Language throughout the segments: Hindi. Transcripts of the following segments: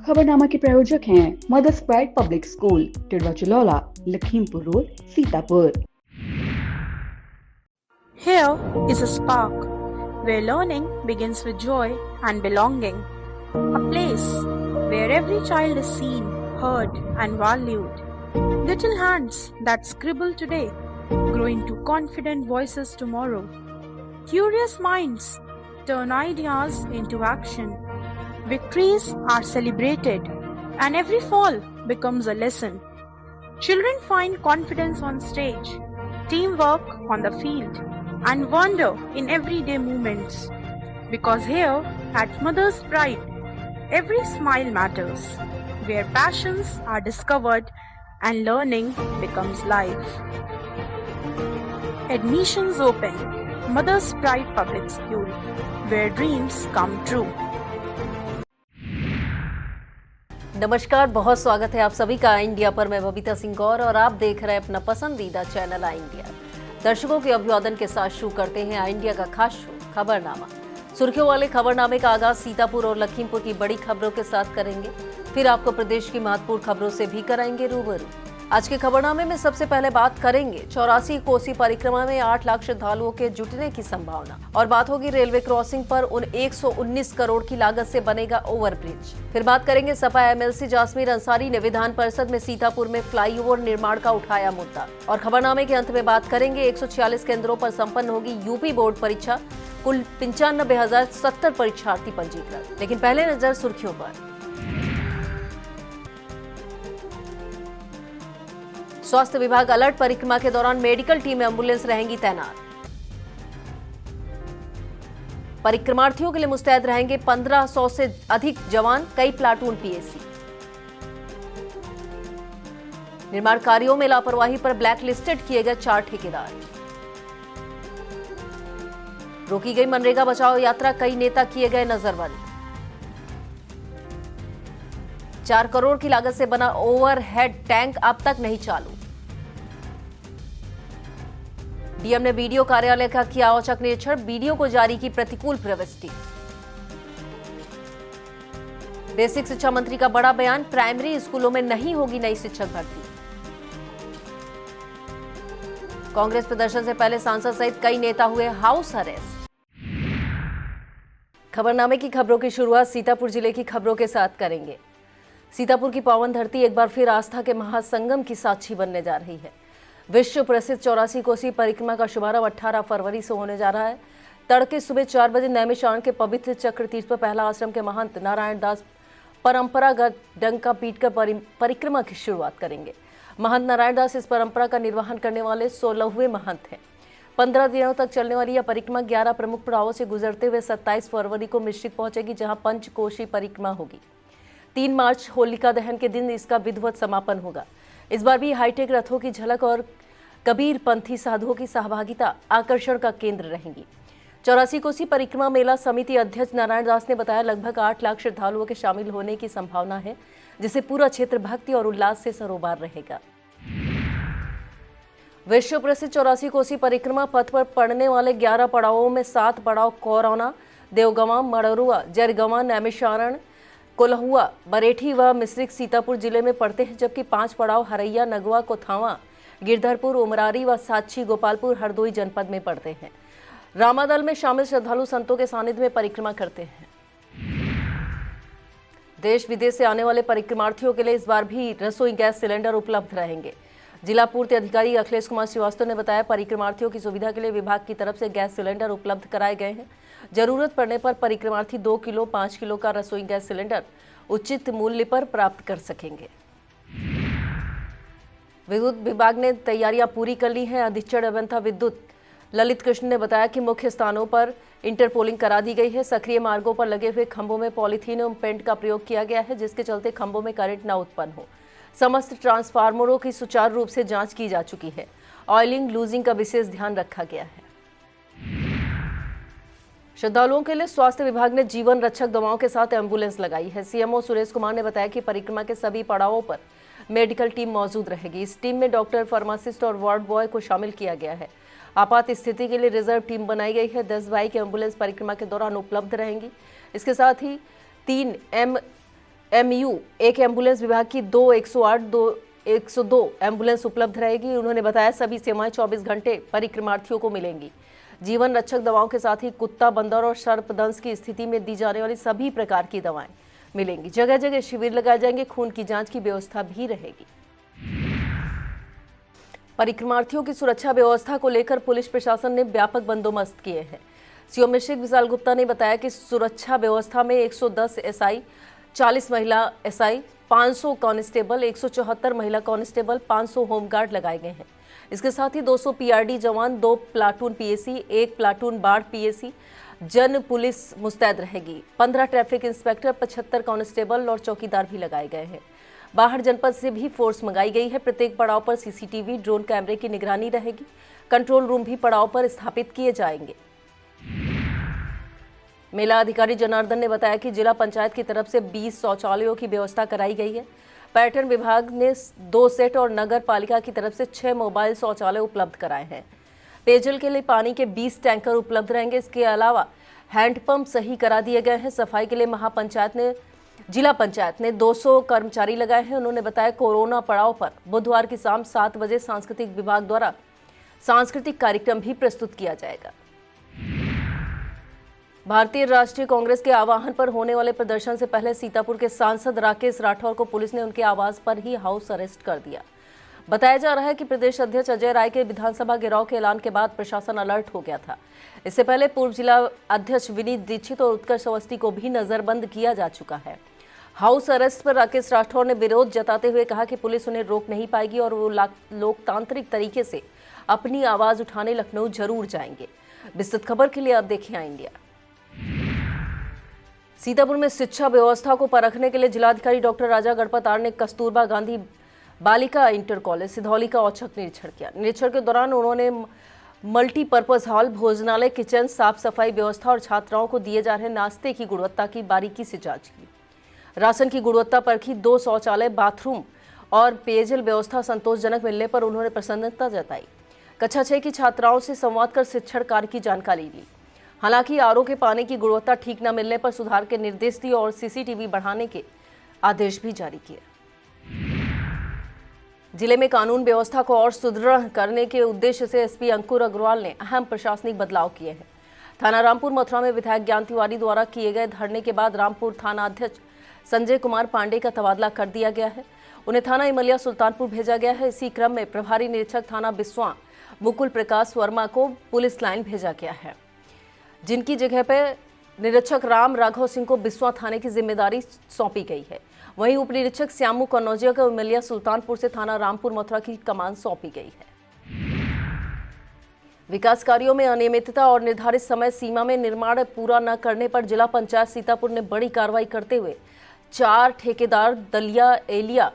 खबरनामा के प्रायोजक हैं Mother's Pride Public School, Tidwa Chilaula, Lakhimpur road, Sitapur. Here is a spark where learning begins with joy and belonging. A place where every child is seen, heard, and valued. Little hands that scribble today grow into confident voices tomorrow. Curious minds turn ideas into action. Victories are celebrated, and every fall becomes a lesson. Children find confidence on stage, teamwork on the field, and wonder in everyday moments. Because here at Mother's Pride, every smile matters, where passions are discovered and learning becomes life. Admissions open. Mother's Pride Public School, where dreams come true. नमस्कार, बहुत स्वागत है आप सभी का आई इंडिया पर। मैं बबीता सिंह गौर और आप देख रहे हैं अपना पसंदीदा चैनल आई इंडिया। दर्शकों के अभिवादन के साथ शुरू करते हैं आई इंडिया का खास शो खबरनामा। सुर्खियों वाले खबरनामे का आगाज सीतापुर और लखीमपुर की बड़ी खबरों के साथ करेंगे, फिर आपको प्रदेश की महत्वपूर्ण खबरों से भी कराएंगे रूबरू। आज के खबरनामे में सबसे पहले बात करेंगे 84 कोसी परिक्रमा में 8 लाख श्रद्धालुओं के जुटने की संभावना, और बात होगी रेलवे क्रॉसिंग पर उन 119 करोड़ की लागत से बनेगा ओवरब्रिज। फिर बात करेंगे सपा एमएलसी जासमीर अंसारी ने विधान परिषद में सीतापुर में फ्लाईओवर निर्माण का उठाया मुद्दा। और खबरनामे के अंत में बात करेंगे 146 केंद्रों पर संपन्न होगी यूपी बोर्ड परीक्षा, कुल 95,070 परीक्षार्थी पंजीकृत। लेकिन पहले नजर सुर्खियों पर। स्वास्थ्य विभाग अलर्ट, परिक्रमा के दौरान मेडिकल टीम एम्बुलेंस रहेंगी तैनात। परिक्रमार्थियों के लिए मुस्तैद रहेंगे 1500 से अधिक जवान, कई प्लाटून पीएसी। निर्माण कार्यों में लापरवाही पर ब्लैक लिस्टेड किए गए 4 ठेकेदार। रोकी गई मनरेगा बचाओ यात्रा, कई नेता किए गए नजरबंद। 4 करोड़ की लागत से बना ओवरहेड टैंक अब तक नहीं चालू। डीएम ने बीडीओ कार्यालय का किया औचक निरीक्षण, बीडीओ को जारी की प्रतिकूल प्रविष्टि। बेसिक शिक्षा मंत्री का बड़ा बयान, प्राइमरी स्कूलों में नहीं होगी नई शिक्षक भर्ती। कांग्रेस प्रदर्शन से पहले सांसद सहित कई नेता हुए हाउस अरेस्ट। खबरनामे की खबरों की शुरुआत सीतापुर जिले की खबरों के साथ करेंगे। सीतापुर की पावन धरती एक बार फिर आस्था के महासंगम की साक्षी बनने जा रही है। विश्व प्रसिद्ध 84 कोसी परिक्रमा का शुभारंभ 18 फरवरी से होने जा रहा है। तड़के सुबह 4 बजे नैमिषारण्य के पवित्र चक्र तीर्थ पर पहला आश्रम के महंत नारायण दास परंपरागत डंका पीटकर परिक्रमा की शुरुआत करेंगे। महंत नारायण दास इस परंपरा का निर्वहन करने वाले 16वें महंत हैं। 15 दिनों तक चलने वाली यह परिक्रमा 11 प्रमुख पड़ावों से गुजरते हुए 27 फरवरी को मिश्रिक पहुंचेगी, जहां पंचकोशी परिक्रमा होगी। 3 मार्च होलिका दहन के दिन इसका विधिवत समापन होगा। इस बार भी हाईटेक रथों की झलक और कबीर पंथी साधुओं की सहभागिता आकर्षण का केंद्र रहेंगी। 84 कोसी परिक्रमा मेला समिति अध्यक्ष नारायण दास ने बताया, लगभग 8 लाख श्रद्धालुओं के शामिल होने की संभावना है, जिससे पूरा क्षेत्र भक्ति और उल्लास से सरोबार रहेगा। विश्व प्रसिद्ध 84 कोसी परिक्रमा पथ पर पड़ने वाले 11 पड़ावों में 7 पड़ाव कोरौना, देवगंवा, मड़रुआ, जरगंवा, नैमिषारण्य, कोल्हुआ, बरेठी व मिश्रिक सीतापुर जिले में पड़ते हैं, जबकि 5 पड़ाव हरैया, नगवा, कोथावा, गिरधरपुर, उमरारी व साक्षी गोपालपुर हरदोई जनपद में पड़ते हैं। रामादल में शामिल श्रद्धालु संतों के सानिध्य में परिक्रमा करते हैं। देश विदेश से आने वाले परिक्रमार्थियों के लिए इस बार भी रसोई गैस सिलेंडर उपलब्ध रहेंगे। जिला पूर्ति अधिकारी अखिलेश कुमार श्रीवास्तव ने बताया, परिक्रमार्थियों की सुविधा के लिए विभाग की तरफ से गैस सिलेंडर उपलब्ध कराए गए हैं। जरूरत पड़ने पर परिक्रमार्थी 2 किलो, 5 किलो का रसोई गैस सिलेंडर उचित मूल्य पर प्राप्त कर सकेंगे। विद्युत विभाग ने तैयारियां पूरी कर ली हैं। अधीक्षक अभियंता विद्युत ललित कृष्ण ने बताया कि मुख्य स्थानों पर इंटरपोलिंग करा दी गई है। सक्रिय मार्गों पर लगे हुए खंभों में पॉलीथीन एवं पेंट का प्रयोग किया गया है, जिसके चलते खंभों में करंट न उत्पन्न हो। समस्त ट्रांसफार्मरों की सुचारू रूप से जांच की जा चुकी है। ऑयलिंग, लूजिंग का विशेष ध्यान रखा गया है। श्रद्धालुओं के लिए स्वास्थ्य विभाग ने जीवन रक्षक दवाओं के साथ एम्बुलेंस लगाई है। सीएमओ सुरेश कुमार ने बताया कि परिक्रमा के सभी पड़ावों पर मेडिकल टीम मौजूद रहेगी। इस टीम में डॉक्टर, फार्मासिस्ट और वार्ड बॉय को शामिल किया गया है। आपात स्थिति के लिए रिजर्व टीम बनाई गई है। 10 बाइक एम्बुलेंस परिक्रमा के दौरान उपलब्ध रहेंगी। इसके साथ ही 3 MU एक एम्बुलेंस विभाग की 2 108 2 102 एम्बुलेंस उपलब्ध रहेगी। उन्होंने बताया सभी सेवाएं 24 घंटे परिक्रमार्थियों को मिलेंगी। जीवन रक्षक दवाओं के साथ ही कुत्ता, बंदर और सर्पदंश की स्थिति में दी जाने वाली सभी प्रकार की दवाएं मिलेंगी। जगह जगह शिविर लगाए जाएंगे। खून की जांच की व्यवस्था भी रहेगी। परिक्रमार्थियों की सुरक्षा व्यवस्था को लेकर पुलिस प्रशासन ने व्यापक बंदोबस्त किए हैं। सीओ मिश्रित विशाल गुप्ता ने बताया कि सुरक्षा व्यवस्था में 110 SI, 40 महिला SI, 500 कांस्टेबल, 174 महिला कांस्टेबल, 500 होमगार्ड लगाए गए हैं। इसके साथ ही 200 PRD जवान, 2 प्लाटून PAC, 1 प्लाटून बाढ़ PAC, जन पुलिस मुस्तैद रहेगी। 15 ट्रैफिक इंस्पेक्टर, 75 कांस्टेबल और चौकीदार भी लगाए गए हैं। बाहर जनपद से भी फोर्स मंगाई गई है। प्रत्येक पड़ाव पर CCTV, ड्रोन कैमरे की निगरानी रहेगी। कंट्रोल रूम भी पड़ाव पर स्थापित किए जाएंगे। मेला अधिकारी जनार्दन ने बताया कि जिला पंचायत की तरफ से 20 शौचालयों की व्यवस्था कराई गई है। पर्यटन विभाग ने 2 सेट और नगर पालिका की तरफ से 6 मोबाइल शौचालय उपलब्ध कराए हैं। पेयजल के लिए पानी के 20 टैंकर उपलब्ध रहेंगे। इसके अलावा हैंडपंप सही करा दिए गए हैं। सफाई के लिए जिला पंचायत ने 200 कर्मचारी लगाए हैं। उन्होंने बताया कोरोना पड़ाव पर बुधवार की शाम 7 बजे सांस्कृतिक विभाग द्वारा सांस्कृतिक कार्यक्रम भी प्रस्तुत किया जाएगा। भारतीय राष्ट्रीय कांग्रेस के आह्वान पर होने वाले प्रदर्शन से पहले सीतापुर के सांसद राकेश राठौर को पुलिस ने उनके आवास पर ही हाउस अरेस्ट कर दिया। बताया जा रहा है कि प्रदेश अध्यक्ष अजय राय के विधानसभा घेराव के ऐलान के बाद प्रशासन अलर्ट हो गया था। इससे पहले पूर्व जिला अध्यक्ष विनीत दीक्षित और उत्कर्ष अवस्थी को भी नजरबंद किया जा चुका है। हाउस अरेस्ट पर राकेश राठौर ने विरोध जताते हुए कहा कि पुलिस उन्हें रोक नहीं पाएगी और वो लोकतांत्रिक तरीके से अपनी आवाज उठाने लखनऊ जरूर जाएंगे। विस्तृत खबर के लिए आप देखें इंडिया। सीतापुर में शिक्षा व्यवस्था को परखने के लिए जिलाधिकारी डॉक्टर राजा गणपतार ने कस्तूरबा गांधी बालिका इंटर कॉलेज सिधौली का औचक निरीक्षण किया। निरीक्षण के दौरान उन्होंने मल्टीपर्पज हॉल, भोजनालय, किचन, साफ सफाई व्यवस्था और छात्राओं को दिए जा रहे नाश्ते की गुणवत्ता की बारीकी से जांच की। राशन की गुणवत्ता परखी। 2 शौचालय, बाथरूम और पेयजल व्यवस्था संतोषजनक मिलने पर उन्होंने प्रसन्नता जताई। कक्षा 6 की छात्राओं से संवाद कर शिक्षण कार्य की जानकारी ली। हालांकि RO के पानी की गुणवत्ता ठीक न मिलने पर सुधार के निर्देश दिए और CCTV बढ़ाने के आदेश भी जारी किए। जिले में कानून व्यवस्था को और सुदृढ़ करने के उद्देश्य से SP अंकुर अग्रवाल ने अहम प्रशासनिक बदलाव किए हैं। थाना रामपुर मथुरा में विधायक ज्ञान तिवारी द्वारा किए गए धरने के बाद रामपुर थाना अध्यक्ष संजय कुमार पांडे का तबादला कर दिया गया है। उन्हें थाना इमलिया सुल्तानपुर भेजा गया है। इसी क्रम में प्रभारी निरीक्षक थाना बिस्वा मुकुल प्रकाश वर्मा को पुलिस लाइन भेजा गया है, जिनकी जगह पर निरीक्षक राम राघव सिंह को बिस्वा थाने की जिम्मेदारी सौंपी गई है। वहीं उप निरीक्षक श्यामू कन्नौजिया को इमलिया सुल्तानपुर से थाना रामपुर मथुरा की कमान सौंपी गई है। विकास कार्यों में अनियमितता और निर्धारित समय सीमा में निर्माण पूरा न करने पर जिला पंचायत सीतापुर ने बड़ी कार्रवाई करते हुए 4 ठेकेदार दलिया, एलिया,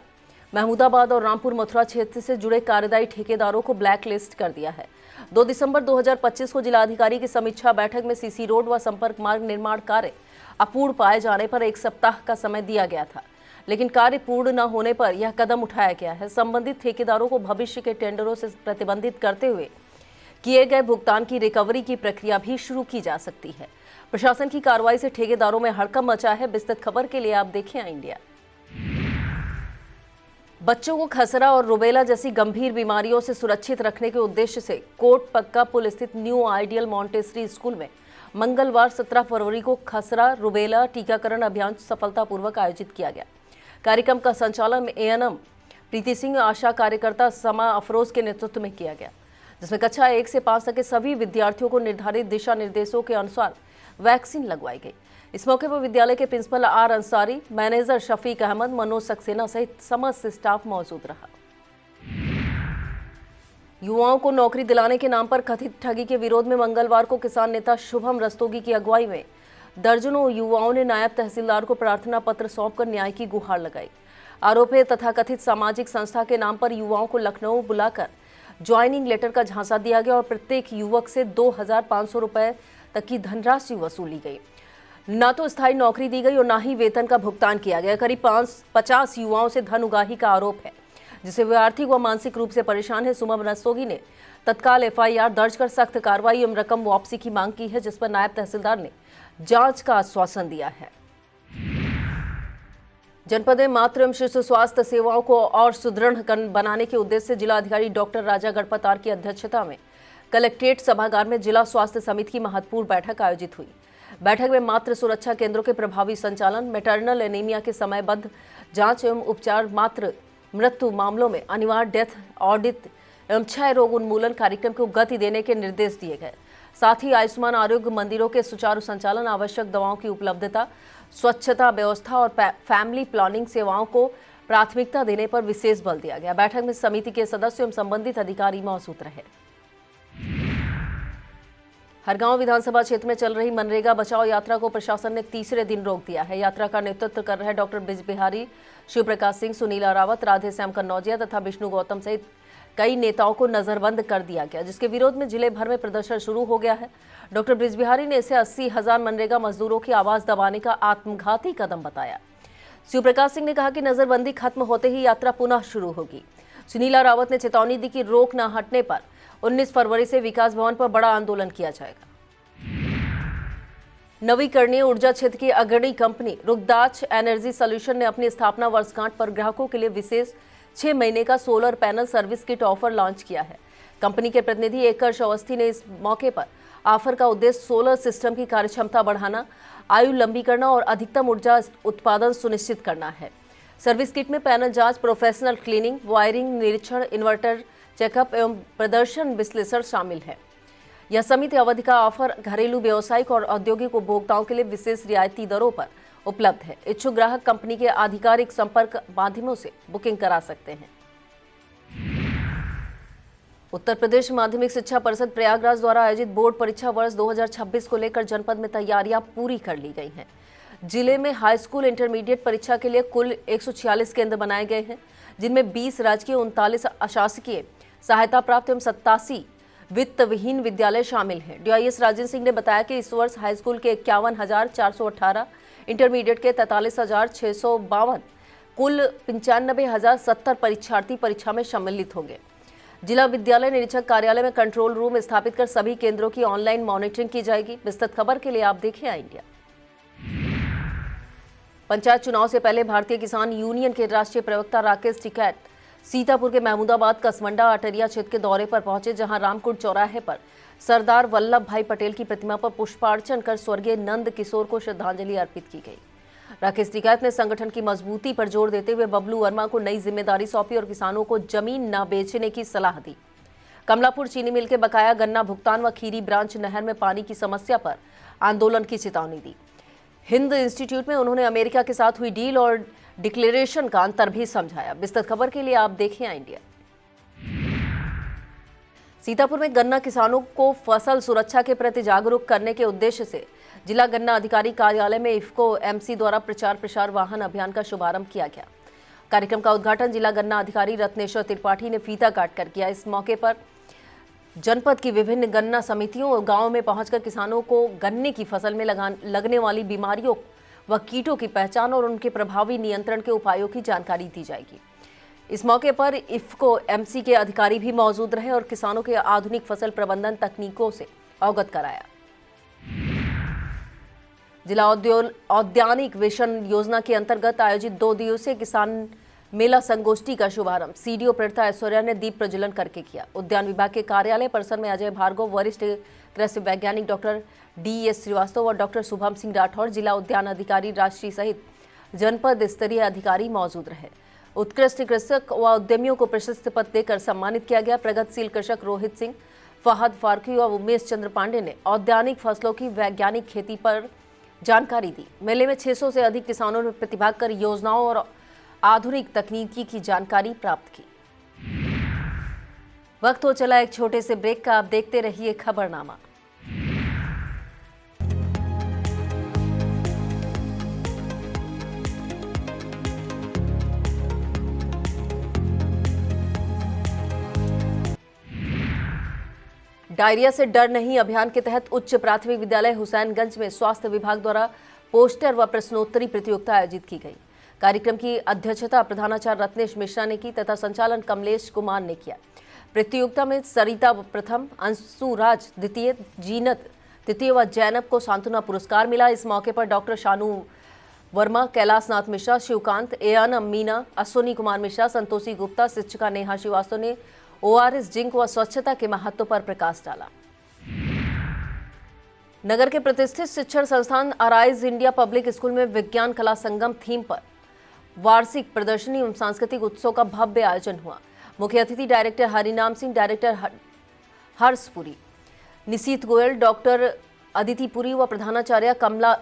महमूदाबाद और रामपुर मथुरा क्षेत्र से जुड़े कार्यदायी ठेकेदारों को ब्लैक लिस्ट कर दिया है। 2 दिसंबर 2025 को जिलाधिकारी की समीक्षा बैठक में CC रोड व संपर्क मार्ग निर्माण कार्य अपूर्ण पाए जाने पर 1 सप्ताह का समय दिया गया था, लेकिन कार्य पूर्ण न होने पर यह कदम उठाया गया है। संबंधित ठेकेदारों को भविष्य के टेंडरों से प्रतिबंधित करते हुए किए गए भुगतान की रिकवरी की प्रक्रिया भी शुरू की जा सकती है। प्रशासन की कार्रवाई से ठेकेदारों में हड़कंप मचा है। विस्तृत खबर के लिए आप देखें इंडिया। बच्चों को खसरा और रुबेला जैसी गंभीर बीमारियों से सुरक्षित रखने के उद्देश्य से कोट पक्का पुल स्थित न्यू आइडियल मॉन्टेसरी स्कूल में मंगलवार 17 फरवरी को खसरा रुबेला टीकाकरण अभियान सफलतापूर्वक आयोजित किया गया। कार्यक्रम का संचालन ANM प्रीति सिंह, आशा कार्यकर्ता समा अफरोज के नेतृत्व में किया गया, जिसमें कक्षा 1 से 5 तक के सभी विद्यार्थियों को निर्धारित दिशा निर्देशों के अनुसार वैक्सीन लगवाई गई। इस मौके पर विद्यालय के principal R Ansari, manager Shafiq Ahmad, Manoj Saxena सहित समस्त स्टाफ मौजूद रहा। युवाओं को नौकरी दिलाने के नाम पर कथित ठगी के विरोध में मंगलवार को किसान नेता शुभम रस्तोगी की अगुवाई में दर्जनों युवाओं ने नायब तहसीलदार को प्रार्थना पत्र सौंपकर न्याय की गुहार लगाई। आरोप है तथाकथित सामाजिक संस्था के नाम पर युवाओं को लखनऊ बुलाकर ज्वाइनिंग लेटर का झांसा दिया गया और प्रत्येक युवक से 2,500 रुपए तक की धनराशि वसूली गई। न तो स्थायी नौकरी दी गई और न ही वेतन का भुगतान किया गया। करीब 50 युवाओं से धन उगाही का आरोप है, जिसे वे आर्थिक व मानसिक रूप से परेशान है। शुभम रस्तोगी ने तत्काल FIR दर्ज कर सख्त कार्रवाई एवं रकम वापसी की मांग की है, जिस पर नायब तहसीलदार ने जांच का आश्वासन दिया है। जनपद में मातृ एवं शिशु स्वास्थ्य सेवाओं को और सुदृढ़ बनाने के उद्देश्य से जिलाधिकारी डॉक्टर राजा गढ़पतार की अध्यक्षता में कलेक्ट्रेट सभागार में जिला स्वास्थ्य समिति की महत्वपूर्ण बैठक आयोजित हुई। बैठक में मातृ सुरक्षा केंद्रों के प्रभावी संचालन, मैटरनल एनीमिया के समयबद्ध जांच एवं उपचार, मातृ मृत्यु मामलों में अनिवार्य डेथ ऑडिट एवं क्षय रोग उन्मूलन कार्यक्रम को गति देने के निर्देश दिए गए। साथ ही आयुष्मान आरोग्य मंदिरों के सुचारू संचालन, आवश्यक दवाओं की उपलब्धता, स्वच्छता व्यवस्था और फैमिली प्लानिंग सेवाओं को प्राथमिकता देने पर विशेष बल दिया गया। बैठक में समिति के सदस्य एवं संबंधित अधिकारी मौजूद रहे। हरगांव विधानसभा क्षेत्र में चल रही मनरेगा बचाओ यात्रा को प्रशासन ने तीसरे दिन रोक दिया है। यात्रा का नेतृत्व कर रहे डॉक्टर ब्रिज बिहारी, शिव प्रकाश सिंह, सुनीला रावत, राधे श्याम कन्नौजिया तथा विष्णु गौतम सहित कई नेताओं को नजरबंद कर दिया गया, जिसके विरोध में जिले भर में प्रदर्शन शुरू हो गया है। डॉक्टर ब्रिज बिहारी ने इसे 80,000 मनरेगा मजदूरों की आवाज दबाने का आत्मघाती कदम बताया। शिव प्रकाश सिंह ने कहा कि नजरबंदी खत्म होते ही यात्रा पुनः शुरू होगी। सुनीला रावत ने चेतावनी दी कि रोक न हटने पर 19 फरवरी से विकास भवन पर बड़ा आंदोलन किया जाएगा। नवीकरणीय ऊर्जा क्षेत्र की अग्रणी कंपनी रुकदाच एनर्जी सॉल्यूशन ने अपनी स्थापना वर्षगांठ पर ग्राहकों के लिए विशेष 6 महीने का solar panel service kit offer launch किया है। कंपनी के प्रतिनिधि एकर्ष अवस्थी ने इस मौके पर ऑफर का उद्देश्य सोलर सिस्टम की कार्यक्षमता बढ़ाना, आयु लंबी करना और अधिकतम ऊर्जा उत्पादन सुनिश्चित करना है। सर्विस किट में पैनल जांच, प्रोफेशनल क्लीनिंग, वायरिंग निरीक्षण, इन्वर्टर चेकअप एवं प्रदर्शन विश्लेषण शामिल है। यह समिति अवधि का ऑफर घरेलू, व्यावसायिक और औद्योगिक उपभोक्ताओं के लिए विशेष रियायती दरों पर उपलब्ध है। इच्छुक ग्राहक कंपनी के आधिकारिक संपर्क माध्यमों से बुकिंग करा सकते हैं। उत्तर प्रदेश माध्यमिक शिक्षा परिषद प्रयागराज द्वारा आयोजित बोर्ड परीक्षा वर्ष 2026 को लेकर जनपद में तैयारियां पूरी कर ली गई हैं। जिले में हाई स्कूल इंटरमीडिएट परीक्षा के लिए कुल 146 केंद्र बनाए गए हैं, जिनमें 20 राजकीय, 39 अशासकीय, सहायता प्राप्त एवं 87 वित्त विहीन विद्यालय शामिल हैं। डीआईएस राजेंद्र सिंह ने बताया कि इस वर्ष हाई स्कूल के 51,418, इंटरमीडिएट के 43,652, कुल 95,070 परीक्षार्थी परीक्षा में सम्मिलित होंगे। जिला विद्यालय निरीक्षक कार्यालय में कंट्रोल रूम स्थापित कर सभी केंद्रों की ऑनलाइन मॉनिटरिंग की जाएगी। विस्तृत खबर के लिए आप देखिए आई इंडिया। पंचायत चुनाव से पहले भारतीय किसान यूनियन के राष्ट्रीय प्रवक्ता राकेश टिकैत सीतापुर के महमूदाबाद, कसमंडा, अटरिया क्षेत्र के दौरे पर पहुंचे, जहां रामकुंड चौराहे पर सरदार वल्लभ भाई पटेल की प्रतिमा पर पुष्पार्चन कर स्वर्गीय नंद किशोर को श्रद्धांजलि अर्पित की गई। राकेश टिकैत ने संगठन की मजबूती पर जोर देते हुए बबलू वर्मा को नई जिम्मेदारी सौंपी और किसानों को जमीन न बेचने की सलाह दी। कमलापुर चीनी मिल के बकाया गन्ना भुगतान व खीरी ब्रांच नहर में पानी की समस्या पर आंदोलन की चेतावनी दी। हिंद इंस्टीट्यूट में उन्होंने अमेरिका के साथ हुई डील और डिक्लेरेशन का अंतर भी समझाया। विस्तृत खबर के लिए आप देखें इंडिया। सीतापुर में गन्ना किसानों को फसल सुरक्षा के प्रति जागरूक करने के उद्देश्य से जिला गन्ना अधिकारी कार्यालय में इफ्को एमसी द्वारा प्रचार प्रसार वाहन अभियान का शुभारंभ किया गया। कार्यक्रम का उद्घाटन जिला गन्ना अधिकारी रत्नेश्वर त्रिपाठी ने फीता काटकर किया। इस मौके पर जनपद की विभिन्न गन्ना समितियों और गांवों में पहुंचकर किसानों को गन्ने की फसल में लगने वाली बीमारियों व कीटों की पहचान और उनके प्रभावी नियंत्रण के उपायों की जानकारी दी जाएगी। इस मौके पर इफ्को एमसी के अधिकारी भी मौजूद रहे और किसानों के आधुनिक फसल प्रबंधन तकनीकों से अवगत कराया। जिला औद्यानिक विशन योजना के अंतर्गत आयोजित 2 दिवसीय किसान मेला संगोष्ठी का शुभारंभ सीडीओ प्रणता ऐश्वर्या ने दीप प्रज्वलन करके किया। उद्यान विभाग के कार्यालय परिसर में अजय भार्गव, वरिष्ठ कृषि वैज्ञानिक डॉक्टर डीएस श्रीवास्तव और डॉक्टर शुभम सिंह राठौर, जिला उद्यान अधिकारी राजश्री सहित जनपद स्तरीय अधिकारी मौजूद रहे। उत्कृष्ट कृषक व उद्यमियों को प्रशस्ति पत्र देकर सम्मानित किया गया। प्रगतिशील कृषक रोहित सिंह, फहद फारूकी व उमेश चंद्र पांडे ने औद्यानिक फसलों की वैज्ञानिक खेती पर जानकारी दी। मेले में 600 से अधिक किसानों ने प्रतिभाग कर योजनाओं और आधुनिक तकनीकी की जानकारी प्राप्त की। वक्त हो चला एक छोटे से ब्रेक का, आप देखते रहिए खबरनामा। डायरिया से डर नहीं अभियान के तहत उच्च प्राथमिक विद्यालय हुसैनगंज में स्वास्थ्य विभाग द्वारा पोस्टर व प्रश्नोत्तरी प्रतियोगिता आयोजित की गई। कार्यक्रम की अध्यक्षता प्रधानाचार्य रत्नेश मिश्रा ने की तथा संचालन कमलेश कुमार ने किया। प्रतियोगिता में सरिता प्रथम, अंशु राज द्वितीय, जीनत तृतीय व जैनब को सांत्वना पुरस्कार मिला। इस मौके पर डॉक्टर शानू वर्मा, कैलाशनाथ मिश्रा, शिवकांत, एएन मीना, अश्विनी कुमार मिश्रा, संतोषी गुप्ता, शिक्षिका नेहा श्रीवास्तव ने ओआरएस, जिंक व स्वच्छता के महत्व पर प्रकाश डाला। नगर के प्रतिष्ठित शिक्षण संस्थान अराइज इंडिया पब्लिक स्कूल में विज्ञान कला संगम थीम पर वार्षिक प्रदर्शनी एवं सांस्कृतिक उत्सव का भव्य आयोजन हुआ। मुख्य अतिथि डायरेक्टर हरिनाम सिंह, डायरेक्टर हर्षपुरी, निशीत गोयल, डॉक्टर अदिति पुरी व प्रधानाचार्य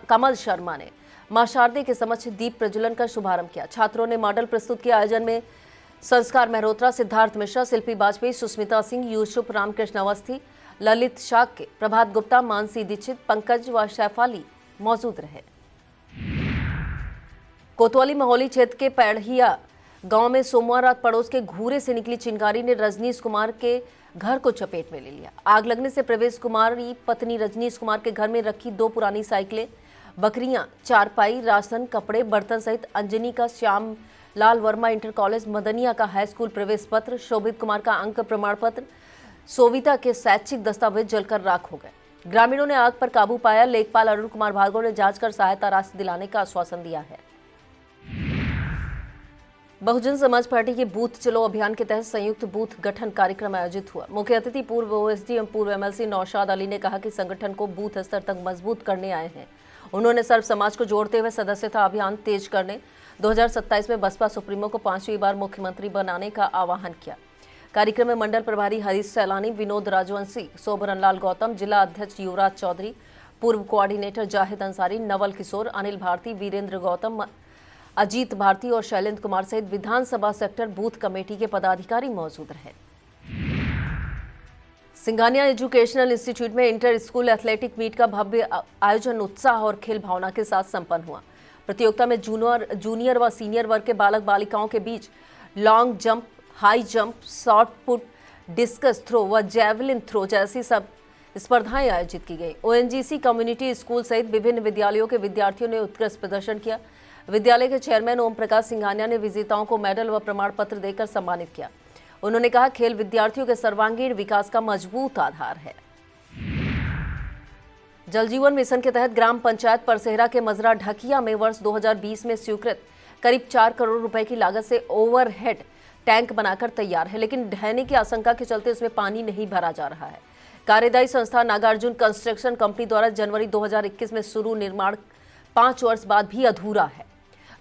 कमल शर्मा ने मां शारदे के समक्ष दीप प्रज्वलन कर शुभारंभ किया। छात्रों ने मॉडल प्रस्तुत किया। आयोजन में संस्कार मेहरोत्रा, सिद्धार्थ मिश्रा, शिल्पी वाजपेयी, सुस्मिता सिंह, यूसुफ, रामकृष्ण अवस्थी, ललित शाक्य, प्रभात गुप्ता, मानसी दीक्षित, पंकज व शैफाली मौजूद रहे। कोतवाली महोली क्षेत्र के पैढ़िया गांव में सोमवार रात पड़ोस के घूरे से निकली चिंगारी ने रजनीश कुमार के घर को चपेट में ले लिया। आग लगने से प्रवेश कुमारी पत्नी रजनीश कुमार के घर में रखी 2 पुरानी साइकिलें, बकरियां, चारपाई, राशन, कपड़े, बर्तन सहित अंजनी का श्याम लाल वर्मा इंटर कॉलेज मदनिया का हाई स्कूल प्रवेश पत्र, शोभित कुमार का अंक प्रमाण पत्र, सोविता के शैक्षिक दस्तावेज जलकर राख हो गए। ग्रामीणों ने आग पर काबू पाया। लेखपाल अरुण कुमार भार्गव ने जांच कर सहायता राशि दिलाने का आश्वासन दिया है। बहुजन समाज पार्टी के बूथ चलो अभियान के तहत संयुक्त बूथ गठन कार्यक्रम आयोजित हुआ। मुख्य अतिथि पूर्व ओएसडी एवं पूर्व एमएलसी नौशाद अली ने कहा कि संगठन को बूथ स्तर तक मजबूत करने आए हैं। उन्होंने सर्व समाज को जोड़ते हुए सदस्यता अभियान तेज करने, 2027 में बसपा सुप्रीमो को 5वीं बार मुख्यमंत्री बनाने का आह्वान किया। कार्यक्रम में मंडल प्रभारी हरीश सैलानी, विनोद राजवंशी, शोभरन लाल गौतम, जिला अध्यक्ष युवराज चौधरी, पूर्व कोऑर्डिनेटर जाहिद अंसारी, नवल किशोर, अनिल भारती, वीरेंद्र गौतम, अजीत भारती और शैलेंद्र कुमार सहित विधानसभा सेक्टर बूथ कमेटी के पदाधिकारी मौजूद रहे। सिंघानिया एजुकेशनल इंस्टीट्यूट में इंटर स्कूल एथलेटिक मीट का भव्य आयोजन उत्साह और खेल भावना के साथ संपन्न हुआ। प्रतियोगिता में जूनियर व सीनियर वर्ग के बालक बालिकाओं के बीच long jump, high jump, shot put, discus throw व जैवलिन थ्रो जैसी सब स्पर्धाएं आयोजित की गई। ओएनजीसी कम्युनिटी स्कूल सहित विभिन्न विद्यालयों के विद्यार्थियों ने उत्कृष्ट प्रदर्शन किया। विद्यालय के चेयरमैन ओम प्रकाश सिंघानिया ने विजेताओं को मेडल व प्रमाण पत्र देकर सम्मानित किया। उन्होंने कहा, खेल विद्यार्थियों के सर्वांगीण विकास का मजबूत आधार है। जल जीवन मिशन के तहत ग्राम पंचायत परसेहरा के मजरा ढकिया में वर्ष 2020 में स्वीकृत करीब 4 करोड़ रुपए की लागत से ओवरहेड टैंक बनाकर तैयार है, लेकिन ढहने की आशंका के चलते उसमें पानी नहीं भरा जा रहा है। कार्यदायी संस्था नागार्जुन कंस्ट्रक्शन कंपनी द्वारा जनवरी 2021 में शुरू निर्माण 5 वर्ष बाद भी अधूरा है।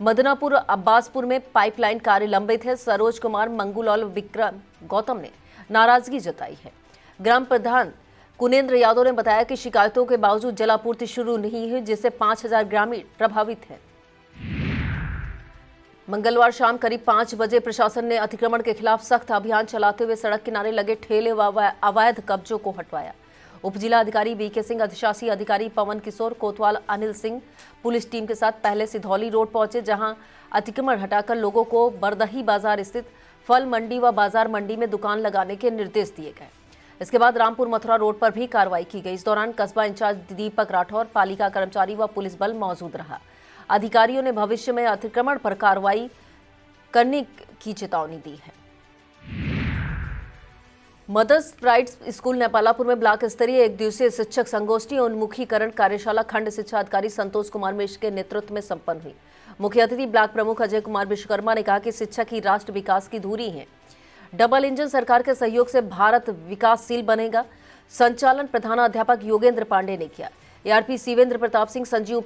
मदनापुर अब्बासपुर में पाइपलाइन कार्य लंबित है। सरोज कुमार, मंगूलाल, विक्रम गौतम ने नाराजगी जताई है। ग्राम प्रधान कुनेन्द्र यादव ने बताया कि शिकायतों के बावजूद जलापूर्ति शुरू नहीं हुई, जिससे 5000 ग्रामीण प्रभावित हैं। मंगलवार शाम करीब 5 बजे प्रशासन ने अतिक्रमण के खिलाफ सख्त अभियान चलाते हुए सड़क किनारे लगे ठेले व अवैध कब्जों को हटवाया। उप जिला अधिकारी बीके सिंह, अधिशासी अधिकारी पवन किशोर, कोतवाल अनिल सिंह पुलिस टीम के साथ पहले सिधौली रोड पहुंचे, जहां अतिक्रमण हटाकर लोगों को बरदही बाजार स्थित फल मंडी व बाजार मंडी में दुकान लगाने के निर्देश दिए गए। इसके बाद रामपुर मथुरा रोड पर भी कार्रवाई की गई। इस दौरान कस्बा इंचार्ज दीपक राठौर, पालिका कर्मचारी व पुलिस बल मौजूद रहा। अधिकारियों ने भविष्य में अतिक्रमण पर कार्रवाई करने की चेतावनी दी है। मदर्स प्राइड स्कूल नेपालापुर में ब्लॉक स्तरीय 1 दिवसीय शिक्षक संगोष्ठी और उन्मुखीकरण कार्यशाला खंड शिक्षा अधिकारी संतोष कुमार मिश्र के नेतृत्व में संपन्न हुई। मुख्य अतिथि ब्लॉक प्रमुख अजय कुमार विश्वकर्मा ने कहा कि शिक्षक ही राष्ट्र विकास की धुरी है। डबल इंजन सरकार के सहयोग से भारत विकासशील बनेगा। संचालन प्रधानाध्यापक योगेंद्र पांडे ने किया। एआरपी शिवेंद्र प्रताप सिंह, संजीव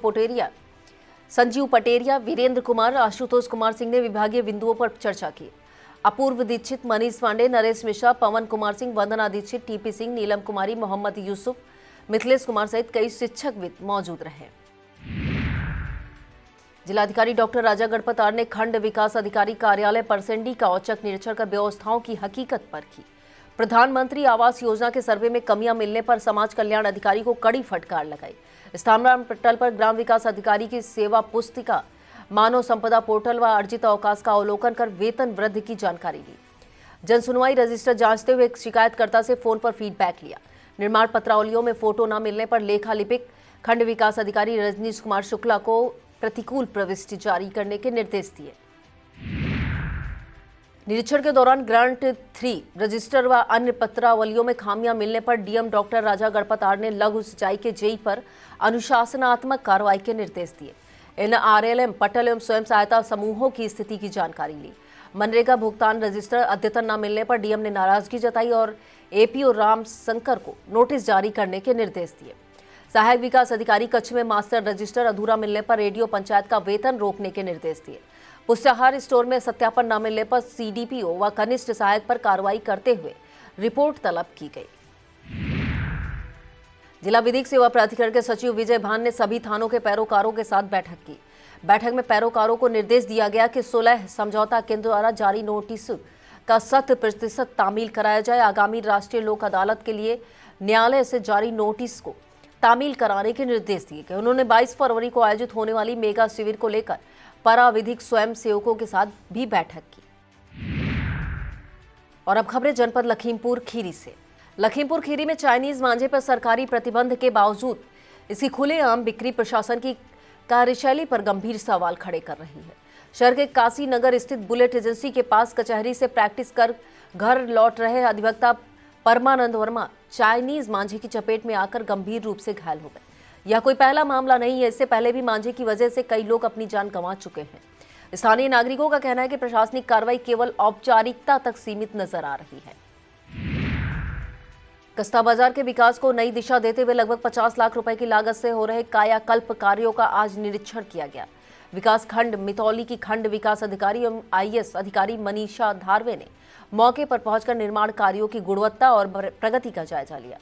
पटेरिया, वीरेंद्र कुमार, आशुतोष कुमार सिंह ने विभागीय बिंदुओं पर चर्चा की। अपूर्व दीक्षित, मनीष पांडे, नरेश मिश्रा, पवन कुमार सिंह, वंदना दीक्षित, टीपी सिंह, नीलम कुमारी, मोहम्मद यूसुफ, मिथिलेश कुमार सहित कई शिक्षकविद मौजूद रहे। जिलाधिकारी डॉक्टर राजा गणपतार ने खंड विकास अधिकारी कार्यालय परसेंडी का औचक निरीक्षण कर व्यवस्थाओं की हकीकत परखी। प्रधानमंत्री आवास योजना के सर्वे में कमियां मिलने पर समाज कल्याण अधिकारी को कड़ी फटकार लगाई। स्थान पटल पर ग्राम विकास अधिकारी की सेवा पुस्तिका, मानव संपदा पोर्टल व अर्जित अवकाश का अवलोकन कर वेतन वृद्धि की जानकारी ली। जन सुनवाई रजिस्टर जांचते हुए एक शिकायतकर्ता से फोन पर फीडबैक लिया। निर्माण पत्रावलियों में फोटो न मिलने पर लेखा लिपिक खंड विकास अधिकारी रजनीश कुमार शुक्ला को प्रतिकूल प्रविष्टि जारी करने के निर्देश दिए। निरीक्षण के दौरान ग्रांट 3 रजिस्टर व अन्य पत्रावलियों में खामियां मिलने पर डीएम डॉक्टर राजा गणपतार ने लघु सिंचाई के जेई पर अनुशासनात्मक कार्रवाई के निर्देश दिए। इन आरएलएम, पटल एवं स्वयं सहायता समूहों की स्थिति की जानकारी ली। मनरेगा भुगतान रजिस्टर अद्यतन न मिलने पर डीएम ने नाराजगी जताई और एपीओ राम शंकर को नोटिस जारी करने के निर्देश दिए। सहायक विकास अधिकारी कच्छ में मास्टर रजिस्टर अधूरा मिलने पर रेडियो पंचायत का वेतन रोकने के निर्देश दिए। पुष्टाहार स्टोर में सत्यापन न मिलने पर सीडीपीओ व कनिष्ठ सहायक पर कार्रवाई करते हुए रिपोर्ट तलब की गई। जिला विधिक सेवा प्राधिकरण के सचिव विजय भान ने सभी थानों के पैरोकारों के साथ बैठक की। बैठक में पैरोकारों को निर्देश दिया गया कि सुलह समझौता केंद्र द्वारा जारी नोटिस का 100% तामील कराया जाए। आगामी राष्ट्रीय लोक अदालत के लिए न्यायालय से जारी नोटिस को तामील कराने के निर्देश दिए गए। उन्होंने 22 फरवरी को आयोजित होने वाली मेगा शिविर को लेकर पराविधिक स्वयं सेवकों के साथ भी बैठक की। और अब खबरें जनपद लखीमपुर खीरी से। लखीमपुर खीरी में चाइनीज मांझे पर सरकारी प्रतिबंध के बावजूद इसकी खुलेआम बिक्री प्रशासन की कार्यशैली पर गंभीर सवाल खड़े कर रही है। शहर के काशी नगर स्थित बुलेट एजेंसी के पास कचहरी से प्रैक्टिस कर घर लौट रहे अधिवक्ता परमानंद वर्मा चाइनीज मांझे की चपेट में आकर गंभीर रूप से घायल हो गए। यह कोई पहला मामला नहीं है, इससे पहले भी मांझे की वजह से कई लोग अपनी जान गंवा चुके हैं। स्थानीय नागरिकों का कहना है कि प्रशासनिक कार्रवाई केवल औपचारिकता तक सीमित नजर आ रही है। कस्ता बाजार के विकास को नई दिशा देते हुए लगभग 50 लाख रुपए की लागत से हो रहे कायाकल्प कार्यों का आज निरीक्षण किया गया। विकास खंड मितौली की खंड विकास अधिकारी एवं आईएएस अधिकारी मनीषा धारवे ने मौके पर पहुंचकर निर्माण कार्यों की गुणवत्ता और प्रगति का जायजा लिया।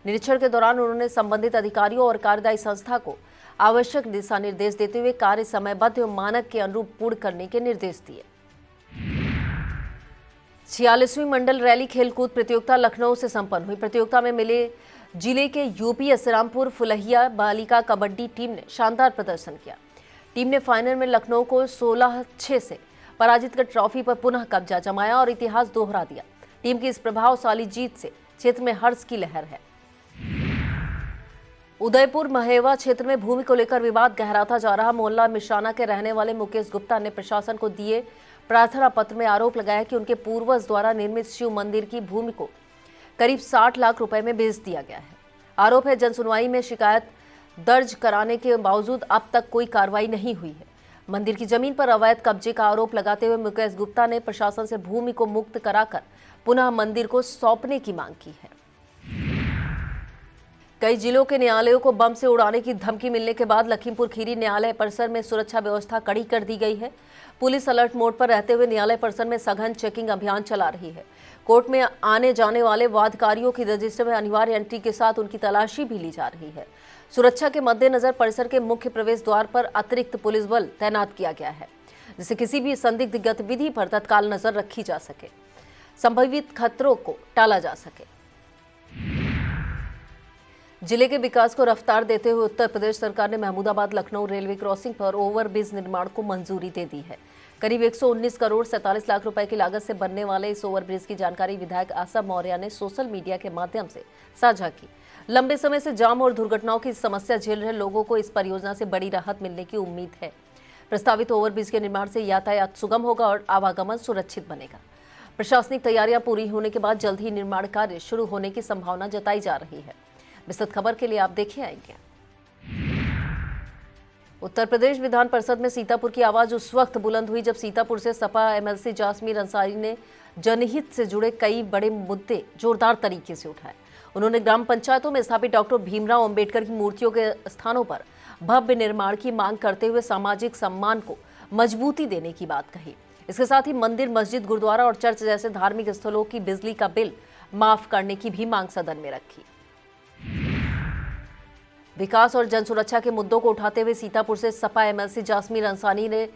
निरीक्षण के दौरान उन्होंने संबंधित अधिकारियों और कार्यदायी संस्था को आवश्यक दिशा निर्देश देते हुए कार्य समयबद्ध एवं मानक के अनुरूप पूर्ण करने के निर्देश दिए। 46वीं मंडल रैली खेलकूद प्रतियोगिता लखनऊ से संपन्न हुई। प्रतियोगिता में मिले जिले के यूपीएस रामपुर फुलहिया बालिका कबड्डी टीम ने शानदार प्रदर्शन किया। टीम ने फाइनल में लखनऊ को 16-6 से पराजित कर ट्रॉफी पर पुनः कब्जा जमाया और इतिहास दोहरा दिया। टीम की इस प्रभावशाली जीत से क्षेत्र में हर्ष की लहर है। उदयपुर महेवा क्षेत्र में भूमि को लेकर विवाद गहराता जा रहा। मोहल्ला मिश्राना के रहने वाले मुकेश गुप्ता ने प्रशासन को दिए प्रार्थना पत्र में आरोप लगाया कि उनके पूर्वज द्वारा निर्मित शिव मंदिर की भूमि को करीब 60 लाख रुपए में बेच दिया गया है। आरोप है जनसुनवाई में शिकायत दर्ज कराने के बावजूद अब तक कोई कार्रवाई नहीं हुई है। मंदिर की जमीन पर अवैध कब्जे का आरोप लगाते हुए मुकेश गुप्ता ने प्रशासन से भूमि को मुक्त कराकर पुनः मंदिर को सौंपने की मांग की है। कई जिलों के न्यायालयों को बम से उड़ाने की धमकी मिलने के बाद लखीमपुर खीरी न्यायालय परिसर में सुरक्षा व्यवस्था कड़ी कर दी गई है। पुलिस अलर्ट मोड पर रहते हुए न्यायालय परिसर में सघन चेकिंग अभियान चला रही है। कोर्ट में आने जाने वाले वादकारियों की रजिस्टर में अनिवार्य एंट्री के साथ उनकी तलाशी भी ली जा रही है। सुरक्षा के मद्देनजर परिसर के मुख्य प्रवेश द्वार पर अतिरिक्त पुलिस बल तैनात किया गया है, जिससे किसी भी संदिग्ध गतिविधि पर तत्काल नजर रखी जा सके, संभावित खतरों को टाला जा सके। जिले के विकास को रफ्तार देते हुए उत्तर प्रदेश सरकार ने महमूदाबाद लखनऊ रेलवे क्रॉसिंग पर ओवरब्रिज निर्माण को मंजूरी दे दी है। करीब 119 करोड़ 47 लाख रुपए की लागत से बनने वाले इस ओवरब्रिज की जानकारी विधायक आशा मौर्य ने सोशल मीडिया के माध्यम से साझा की। लंबे समय से जाम और दुर्घटनाओं की समस्या झेल रहे लोगों को इस परियोजना से बड़ी राहत मिलने की उम्मीद है। प्रस्तावित ओवरब्रिज के निर्माण से यातायात सुगम होगा और आवागमन सुरक्षित बनेगा। प्रशासनिक तैयारियां पूरी होने के बाद जल्द ही निर्माण कार्य शुरू होने की संभावना जताई जा रही है। विस्तृत खबर के लिए आप देखे आएंगे। उत्तर प्रदेश विधान परिषद में सीतापुर की आवाज उस वक्त बुलंद हुई जब सीतापुर से सपा एमएलसी जासमीर अंसारी ने जनहित से जुड़े कई बड़े मुद्दे जोरदार तरीके से उठाए। उन्होंने ग्राम पंचायतों में स्थापित डॉक्टर भीमराव अंबेडकर की मूर्तियों के स्थानों पर भव्य निर्माण की मांग करते हुए सामाजिक सम्मान को मजबूती देने की बात कही। इसके साथ ही मंदिर, मस्जिद, गुरुद्वारा और चर्च जैसे धार्मिक स्थलों की बिजली का बिल माफ करने की भी मांग सदन में रखी। विकास और जन सुरक्षा के मुद्दों को उठाते हुए सीतापुर से सपा एमएलसी जासमीर अंसारी ने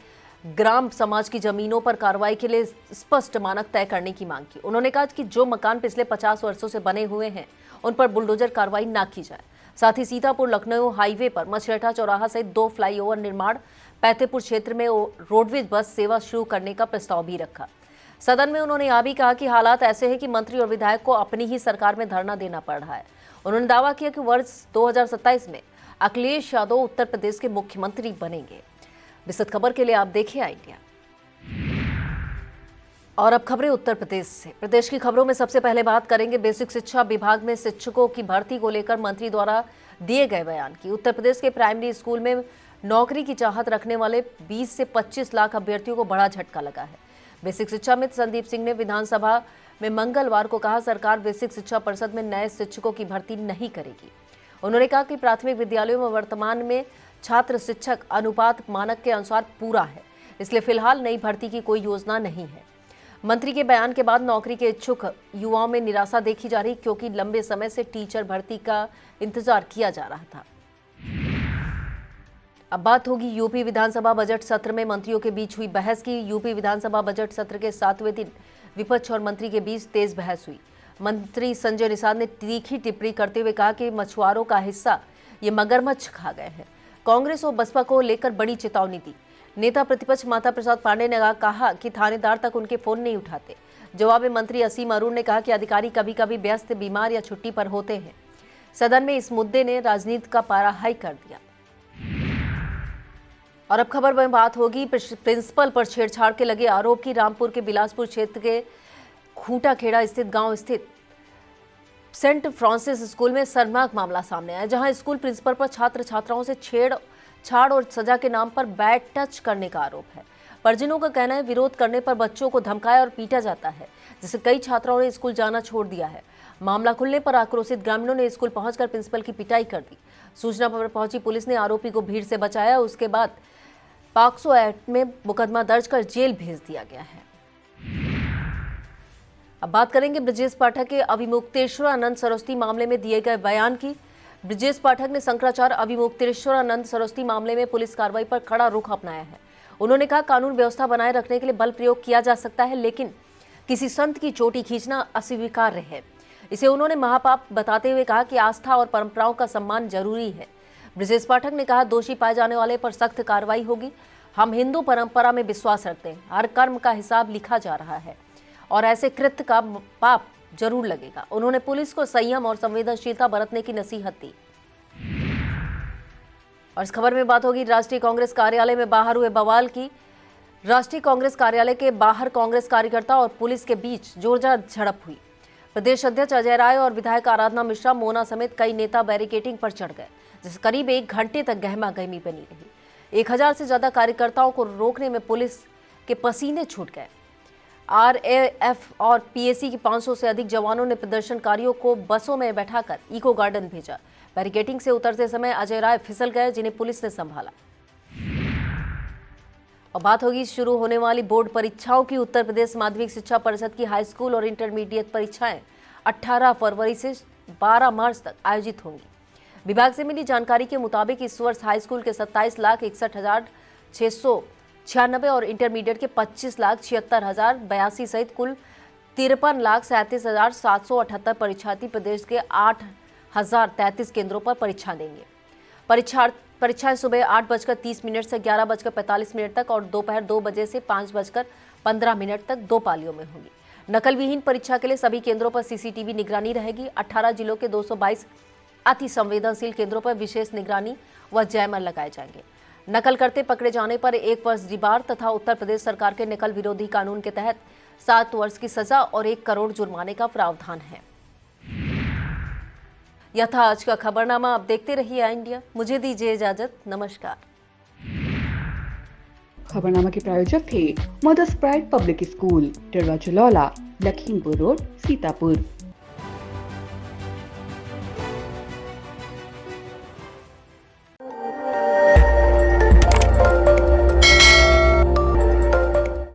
ग्राम समाज की जमीनों पर कार्रवाई के लिए स्पष्ट मानक तय करने की मांग की। उन्होंने कहा कि जो मकान पिछले 50 वर्षों से बने हुए हैं उन पर बुलडोजर कार्रवाई न की जाए। साथ ही सीतापुर लखनऊ हाईवे पर मछरेठा चौराहा सहित 2 फ्लाईओवर निर्माण, पैतेपुर क्षेत्र में रोडवेज बस सेवा शुरू करने का प्रस्ताव भी रखा। सदन में उन्होंने यह भी कहा कि हालात ऐसे हैं कि मंत्री और विधायक को अपनी ही सरकार में धरना देना पड़ रहा है। उन्होंने दावा किया कि वर्ष 2027 में अखिलेश यादव उत्तर प्रदेश के मुख्यमंत्री बनेंगे। विस्तृत खबर के लिए आप देखिए इंडिया। और अब खबरें उत्तर प्रदेश से। प्रदेश की खबरों में सबसे पहले बात करेंगे बेसिक शिक्षा विभाग में शिक्षकों की भर्ती को लेकर मंत्री द्वारा दिए गए बयान की। उत्तर प्रदेश के प्राइमरी स्कूल में नौकरी की चाहत रखने वाले 20 से 25 लाख अभ्यर्थियों को बड़ा झटका लगा है। बेसिक शिक्षा मंत्री संदीप सिंह ने विधानसभा में मंगलवार को कहा, सरकार बेसिक शिक्षा परिषद में नए शिक्षकों की भर्ती नहीं करेगी। उन्होंने कहा कि प्राथमिक विद्यालयों में वर्तमान में छात्र शिक्षक अनुपात मानक के अनुसार पूरा है, इसलिए फिलहाल नई भर्ती की कोई योजना नहीं है। मंत्री के बयान के बाद नौकरी के इच्छुक युवाओं में निराशा देखी जा रही, क्योंकि लंबे समय से टीचर भर्ती का इंतजार किया जा रहा था। अब बात होगी यूपी विधानसभा बजट सत्र में मंत्रियों के बीच हुई बहस की। यूपी विधानसभा बजट सत्र के 7वें दिन विपक्ष और मंत्री के बीच तेज बहस हुई। मंत्री संजय निषाद ने तीखी टिप्पणी करते हुए कहा कि मछुआरों का हिस्सा ये मगरमच्छ खा गए हैं। कांग्रेस और बसपा को लेकर बड़ी चेतावनी दी। नेता प्रतिपक्ष माता प्रसाद पांडे ने कहा कि थानेदार तक उनके फोन नहीं उठाते। जवाब में मंत्री असीम अरुण ने कहा कि अधिकारी कभी कभी व्यस्त, बीमार या छुट्टी पर होते हैं। सदन में इस मुद्दे ने राजनीति का पारा हाई कर दिया। और अब खबर में बात होगी प्रिंसिपल पर छेड़छाड़ के लगे आरोप की। रामपुर के बिलासपुर क्षेत्र के खूंटा खेड़ा स्थित गांव स्थित सेंट फ्रांसिस स्कूल में शर्मनाक मामला सामने आया, जहां स्कूल प्रिंसिपल पर छात्र छात्राओं से छेड़छाड़ और सजा के नाम पर बैड टच करने का आरोप है। परिजनों का कहना है विरोध करने पर बच्चों को धमकाया और पीटा जाता है, जिससे कई छात्राओं ने स्कूल जाना छोड़ दिया है। मामला खुलने पर आक्रोशित ग्रामीणों ने स्कूल पहुंचकर प्रिंसिपल की पिटाई कर दी। सूचना पर पहुंची पुलिस ने आरोपी को भीड़ से बचाया। उसके बाद पॉक्सो एक्ट में मुकदमा दर्ज कर जेल भेज दिया गया है। अब बात करेंगे ब्रजेश पाठक के अविमुक्तेश्वरानंद सरस्वती मामले में दिए गए बयान की। ब्रजेश पाठक ने शंकराचार्य अविमुक्तेश्वरानंद सरस्वती मामले में पुलिस कार्रवाई पर खड़ा रुख अपनाया है। उन्होंने कहा, कानून व्यवस्था बनाए रखने के लिए बल प्रयोग किया जा सकता है, लेकिन किसी संत की चोटी खींचना अस्वीकार्य है। इसे उन्होंने महापाप बताते हुए कहा कि आस्था और परंपराओं का सम्मान जरूरी है। ब्रजेश पाठक ने कहा, दोषी पाए जाने वाले पर सख्त कार्रवाई होगी। हम हिंदू परंपरा में विश्वास रखते हैं। हर कर्म का हिसाब लिखा जा रहा है और ऐसे कृत्य का पाप जरूर लगेगा। उन्होंने पुलिस को संयम और संवेदनशीलता बरतने की नसीहत दी। और इस खबर में बात होगी राष्ट्रीय कांग्रेस कार्यालय में बाहर हुए बवाल की। राष्ट्रीय कांग्रेस कार्यालय के बाहर कांग्रेस कार्यकर्ता और पुलिस के बीच जोरदार झड़प हुई। प्रदेश अध्यक्ष अजय राय और विधायक आराधना मिश्रा, मोना समेत कई नेता बैरिकेडिंग पर चढ़ गए, जिससे करीब 1 घंटे तक गहमा गहमी बनी रही। 1000 से ज्यादा कार्यकर्ताओं को रोकने में पुलिस के पसीने छूट गए। RAF और PAC के 500 से अधिक जवानों ने प्रदर्शनकारियों को बसों में बैठाकर इको गार्डन भेजा। बैरिकेडिंग से उतरते समय अजय राय फिसल गए, जिन्हें पुलिस ने संभाला। और बात होगी शुरू होने वाली बोर्ड परीक्षाओं की। उत्तर प्रदेश माध्यमिक शिक्षा परिषद की हाई स्कूल और इंटरमीडिएट परीक्षाएं 18 फरवरी से 12 मार्च तक आयोजित होंगी। विभाग से मिली जानकारी के मुताबिक इस वर्ष हाई स्कूल के 27,61,696 और इंटरमीडिएट के 25,76,082 सहित कुल 53,37,778 परीक्षार्थी प्रदेश के 8,033 केंद्रों पर परीक्षा देंगे। परीक्षाएं सुबह 8:30 से 11:45 तक और दोपहर 2 बजे से 5:15 तक 2 पालियों में होगी। नकल विहीन परीक्षा के लिए सभी केंद्रों पर CCTV निगरानी रहेगी। 18 जिलों के 222 अति संवेदनशील केंद्रों पर विशेष निगरानी व जैमर लगाए जाएंगे। नकल करते पकड़े जाने पर 1 वर्ष रिबार तथा उत्तर प्रदेश सरकार के नकल विरोधी कानून के तहत 7 वर्ष की सजा और 1 करोड़ जुर्माने का प्रावधान है। यह था आज का खबरनामा। आप देखते रहिए आई इंडिया। मुझे दीजिए इजाजत। नमस्कार। खबरनामा के प्रायोजक थे Mother's Pride Public School, Tidwa Chalaula, Lakhimpur road, Sitapur.